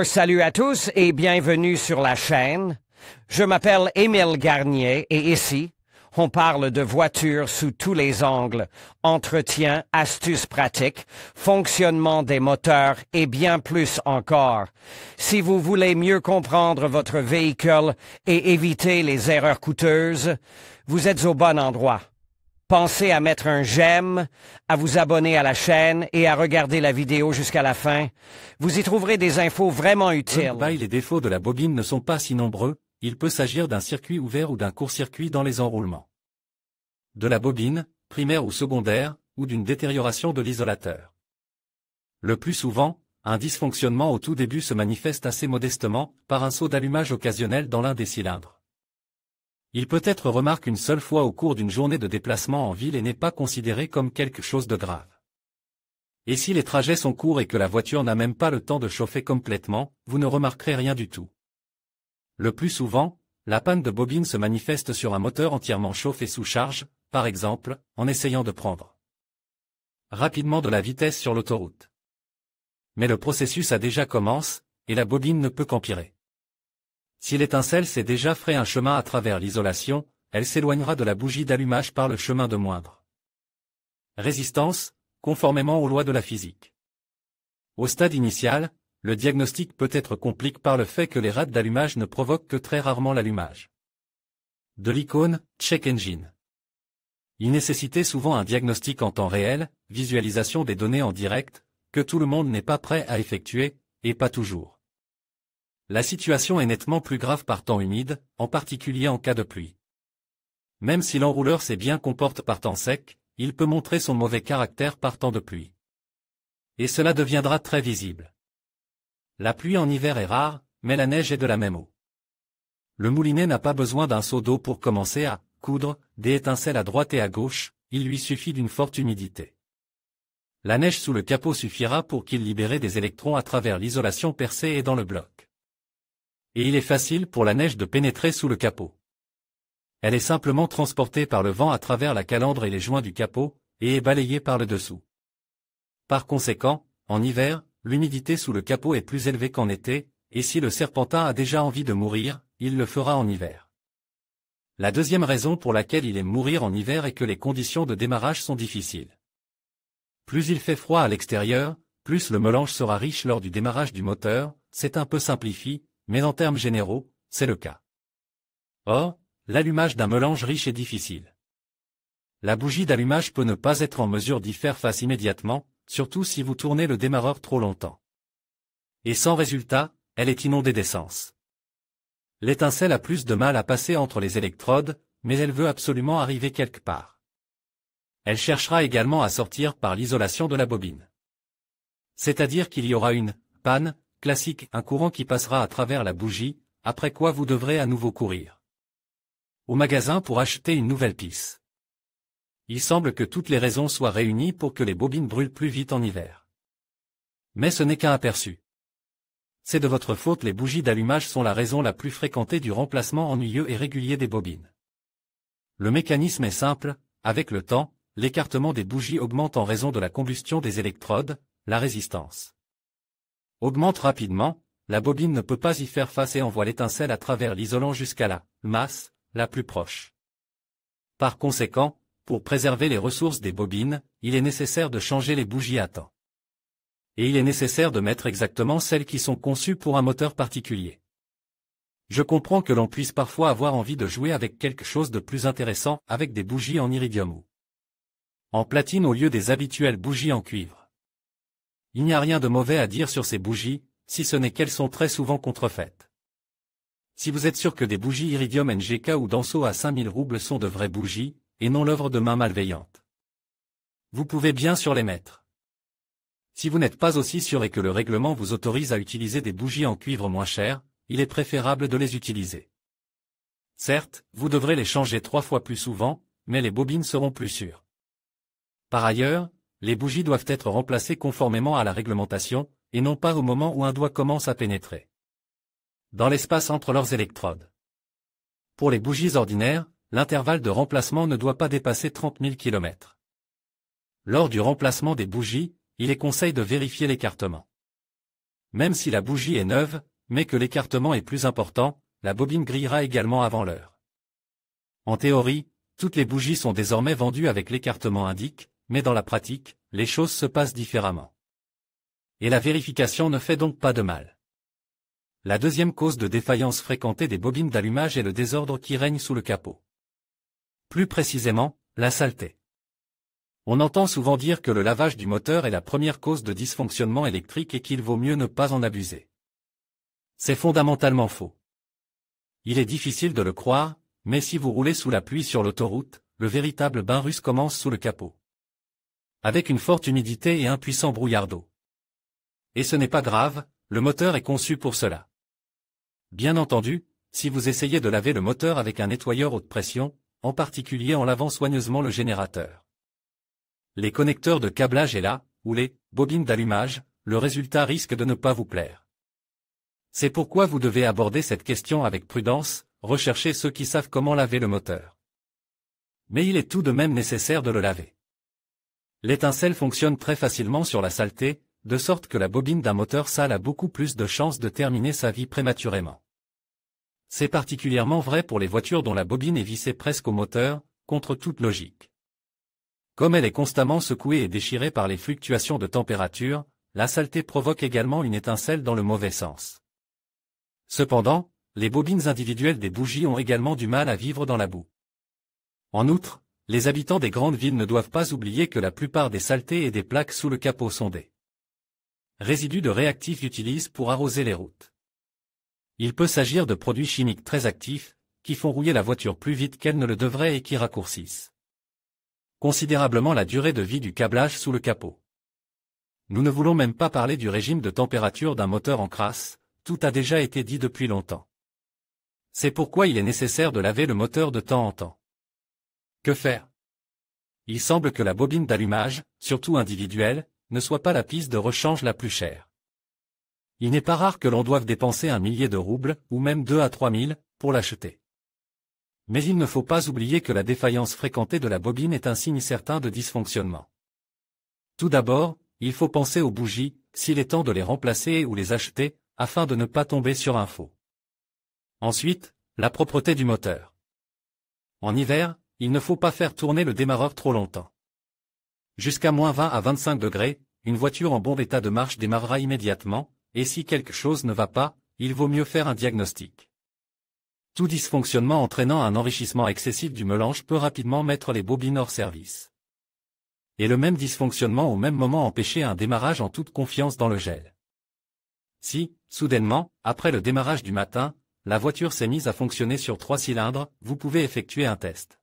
Salut à tous et bienvenue sur la chaîne. Je m'appelle Émile Garnier et ici, on parle de voitures sous tous les angles, entretien, astuces pratiques, fonctionnement des moteurs et bien plus encore. Si vous voulez mieux comprendre votre véhicule et éviter les erreurs coûteuses, vous êtes au bon endroit. Pensez à mettre un j'aime, à vous abonner à la chaîne et à regarder la vidéo jusqu'à la fin. Vous y trouverez des infos vraiment utiles. Les défauts de la bobine ne sont pas si nombreux, il peut s'agir d'un circuit ouvert ou d'un court-circuit dans les enroulements. De la bobine, primaire ou secondaire, ou d'une détérioration de l'isolateur. Le plus souvent, un dysfonctionnement au tout début se manifeste assez modestement, par un saut d'allumage occasionnel dans l'un des cylindres. Il peut être remarqué une seule fois au cours d'une journée de déplacement en ville et n'est pas considéré comme quelque chose de grave. Et si les trajets sont courts et que la voiture n'a même pas le temps de chauffer complètement, vous ne remarquerez rien du tout. Le plus souvent, la panne de bobine se manifeste sur un moteur entièrement chauffé sous charge, par exemple, en essayant de prendre rapidement de la vitesse sur l'autoroute. Mais le processus a déjà commencé, et la bobine ne peut qu'empirer. Si l'étincelle s'est déjà frayé un chemin à travers l'isolation, elle s'éloignera de la bougie d'allumage par le chemin de moindre résistance, conformément aux lois de la physique. Au stade initial, le diagnostic peut être compliqué par le fait que les rates d'allumage ne provoquent que très rarement l'allumage de l'icône « Check Engine ». Il nécessitait souvent un diagnostic en temps réel, visualisation des données en direct, que tout le monde n'est pas prêt à effectuer, et pas toujours. La situation est nettement plus grave par temps humide, en particulier en cas de pluie. Même si l'enrouleur s'est bien comporte par temps sec, il peut montrer son mauvais caractère par temps de pluie. Et cela deviendra très visible. La pluie en hiver est rare, mais la neige est de la même eau. Le moulinet n'a pas besoin d'un seau d'eau pour commencer à coudre des étincelles à droite et à gauche, il lui suffit d'une forte humidité. La neige sous le capot suffira pour qu'il libère des électrons à travers l'isolation percée et dans le bloc. Et il est facile pour la neige de pénétrer sous le capot. Elle est simplement transportée par le vent à travers la calandre et les joints du capot, et est balayée par le dessous. Par conséquent, en hiver, l'humidité sous le capot est plus élevée qu'en été, et si le serpentin a déjà envie de mourir, il le fera en hiver. La deuxième raison pour laquelle il aime mourir en hiver est que les conditions de démarrage sont difficiles. Plus il fait froid à l'extérieur, plus le mélange sera riche lors du démarrage du moteur, c'est un peu simplifié, mais en termes généraux, c'est le cas. Or, l'allumage d'un mélange riche est difficile. La bougie d'allumage peut ne pas être en mesure d'y faire face immédiatement, surtout si vous tournez le démarreur trop longtemps. Et sans résultat, elle est inondée d'essence. L'étincelle a plus de mal à passer entre les électrodes, mais elle veut absolument arriver quelque part. Elle cherchera également à sortir par l'isolation de la bobine. C'est-à-dire qu'il y aura une panne classique, un courant qui passera à travers la bougie, après quoi vous devrez à nouveau courir au magasin pour acheter une nouvelle pisse. Il semble que toutes les raisons soient réunies pour que les bobines brûlent plus vite en hiver. Mais ce n'est qu'un aperçu. C'est de votre faute, les bougies d'allumage sont la raison la plus fréquentée du remplacement ennuyeux et régulier des bobines. Le mécanisme est simple, avec le temps, l'écartement des bougies augmente en raison de la combustion des électrodes, la résistance augmente rapidement, la bobine ne peut pas y faire face et envoie l'étincelle à travers l'isolant jusqu'à la masse la plus proche. Par conséquent, pour préserver les ressources des bobines, il est nécessaire de changer les bougies à temps. Et il est nécessaire de mettre exactement celles qui sont conçues pour un moteur particulier. Je comprends que l'on puisse parfois avoir envie de jouer avec quelque chose de plus intéressant avec des bougies en iridium ou en platine au lieu des habituelles bougies en cuivre. Il n'y a rien de mauvais à dire sur ces bougies, si ce n'est qu'elles sont très souvent contrefaites. Si vous êtes sûr que des bougies Iridium NGK ou Danso à 5000 roubles sont de vraies bougies, et non l'œuvre de main malveillante, vous pouvez bien sûr les mettre. Si vous n'êtes pas aussi sûr et que le règlement vous autorise à utiliser des bougies en cuivre moins chères, il est préférable de les utiliser. Certes, vous devrez les changer 3 fois plus souvent, mais les bobines seront plus sûres. Par ailleurs, les bougies doivent être remplacées conformément à la réglementation, et non pas au moment où un doigt commence à pénétrer dans l'espace entre leurs électrodes. Pour les bougies ordinaires, l'intervalle de remplacement ne doit pas dépasser 30 000 km. Lors du remplacement des bougies, il est conseil de vérifier l'écartement Même si la bougie est neuve, mais que l'écartement est plus important, la bobine grillera également avant l'heure. En théorie, toutes les bougies sont désormais vendues avec l'écartement indique, mais dans la pratique, les choses se passent différemment. Et la vérification ne fait donc pas de mal. La deuxième cause de défaillance fréquentée des bobines d'allumage est le désordre qui règne sous le capot. Plus précisément, la saleté. On entend souvent dire que le lavage du moteur est la première cause de dysfonctionnement électrique et qu'il vaut mieux ne pas en abuser. C'est fondamentalement faux. Il est difficile de le croire, mais si vous roulez sous la pluie sur l'autoroute, le véritable bain russe commence sous le capot. Avec une forte humidité et un puissant brouillard d'eau. Et ce n'est pas grave, le moteur est conçu pour cela. Bien entendu, si vous essayez de laver le moteur avec un nettoyeur haute pression, en particulier en lavant soigneusement le générateur, les connecteurs de câblage et ou les bobines d'allumage, le résultat risque de ne pas vous plaire. C'est pourquoi vous devez aborder cette question avec prudence, rechercher ceux qui savent comment laver le moteur. Mais il est tout de même nécessaire de le laver. L'étincelle fonctionne très facilement sur la saleté, de sorte que la bobine d'un moteur sale a beaucoup plus de chances de terminer sa vie prématurément. C'est particulièrement vrai pour les voitures dont la bobine est vissée presque au moteur, contre toute logique. Comme elle est constamment secouée et déchirée par les fluctuations de température, la saleté provoque également une étincelle dans le mauvais sens. Cependant, les bobines individuelles des bougies ont également du mal à vivre dans la boue. En outre, les habitants des grandes villes ne doivent pas oublier que la plupart des saletés et des plaques sous le capot sont des résidus de réactifs utilisés pour arroser les routes. Il peut s'agir de produits chimiques très actifs, qui font rouiller la voiture plus vite qu'elle ne le devrait et qui raccourcissent considérablement la durée de vie du câblage sous le capot. Nous ne voulons même pas parler du régime de température d'un moteur en crasse, tout a déjà été dit depuis longtemps. C'est pourquoi il est nécessaire de laver le moteur de temps en temps. Que faire? Il semble que la bobine d'allumage, surtout individuelle, ne soit pas la piste de rechange la plus chère. Il n'est pas rare que l'on doive dépenser 1 millier de roubles, ou même 2 à 3 000, pour l'acheter. Mais il ne faut pas oublier que la défaillance fréquentée de la bobine est un signe certain de dysfonctionnement. Tout d'abord, il faut penser aux bougies, s'il est temps de les remplacer ou les acheter, afin de ne pas tomber sur un faux. Ensuite, la propreté du moteur. En hiver, il ne faut pas faire tourner le démarreur trop longtemps. Jusqu'à -20 à 25 degrés, une voiture en bon état de marche démarrera immédiatement, et si quelque chose ne va pas, il vaut mieux faire un diagnostic. Tout dysfonctionnement entraînant un enrichissement excessif du mélange peut rapidement mettre les bobines hors service. Et le même dysfonctionnement au même moment empêcher un démarrage en toute confiance dans le gel. Si, soudainement, après le démarrage du matin, la voiture s'est mise à fonctionner sur 3 cylindres, vous pouvez effectuer un test.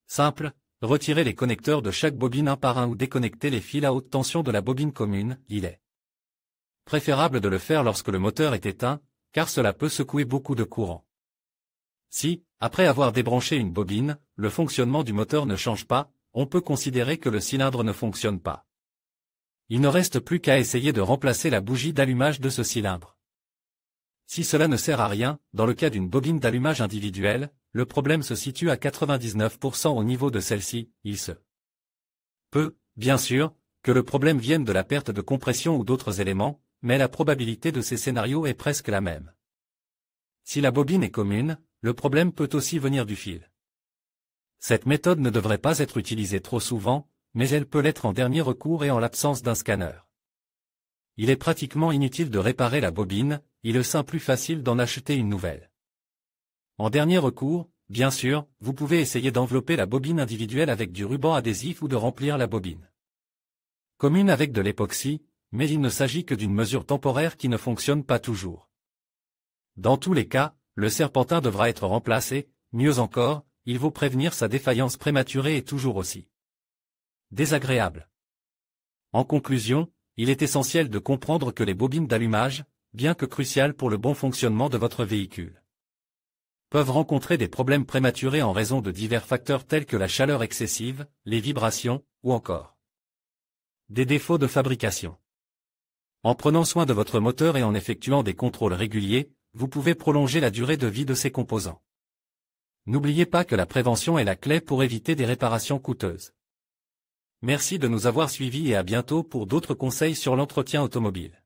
Simple, retirez les connecteurs de chaque bobine un par un ou déconnectez les fils à haute tension de la bobine commune, il est préférable de le faire lorsque le moteur est éteint, car cela peut secouer beaucoup de courant. Si, après avoir débranché une bobine, le fonctionnement du moteur ne change pas, on peut considérer que le cylindre ne fonctionne pas. Il ne reste plus qu'à essayer de remplacer la bougie d'allumage de ce cylindre. Si cela ne sert à rien, dans le cas d'une bobine d'allumage individuelle, le problème se situe à 99% au niveau de celle-ci, il se peut, bien sûr, que le problème vienne de la perte de compression ou d'autres éléments, mais la probabilité de ces scénarios est presque la même. Si la bobine est commune, le problème peut aussi venir du fil. Cette méthode ne devrait pas être utilisée trop souvent, mais elle peut l'être en dernier recours et en l'absence d'un scanner. Il est pratiquement inutile de réparer la bobine, il est plus facile d'en acheter une nouvelle. En dernier recours, bien sûr, vous pouvez essayer d'envelopper la bobine individuelle avec du ruban adhésif ou de remplir la bobine commune avec de l'époxy, mais il ne s'agit que d'une mesure temporaire qui ne fonctionne pas toujours. Dans tous les cas, le serpentin devra être remplacé, mieux encore, il vaut prévenir sa défaillance prématurée et toujours aussi désagréable. En conclusion, il est essentiel de comprendre que les bobines d'allumage, bien que cruciales pour le bon fonctionnement de votre véhicule, peuvent rencontrer des problèmes prématurés en raison de divers facteurs tels que la chaleur excessive, les vibrations, ou encore des défauts de fabrication. En prenant soin de votre moteur et en effectuant des contrôles réguliers, vous pouvez prolonger la durée de vie de ses composants. N'oubliez pas que la prévention est la clé pour éviter des réparations coûteuses. Merci de nous avoir suivis et à bientôt pour d'autres conseils sur l'entretien automobile.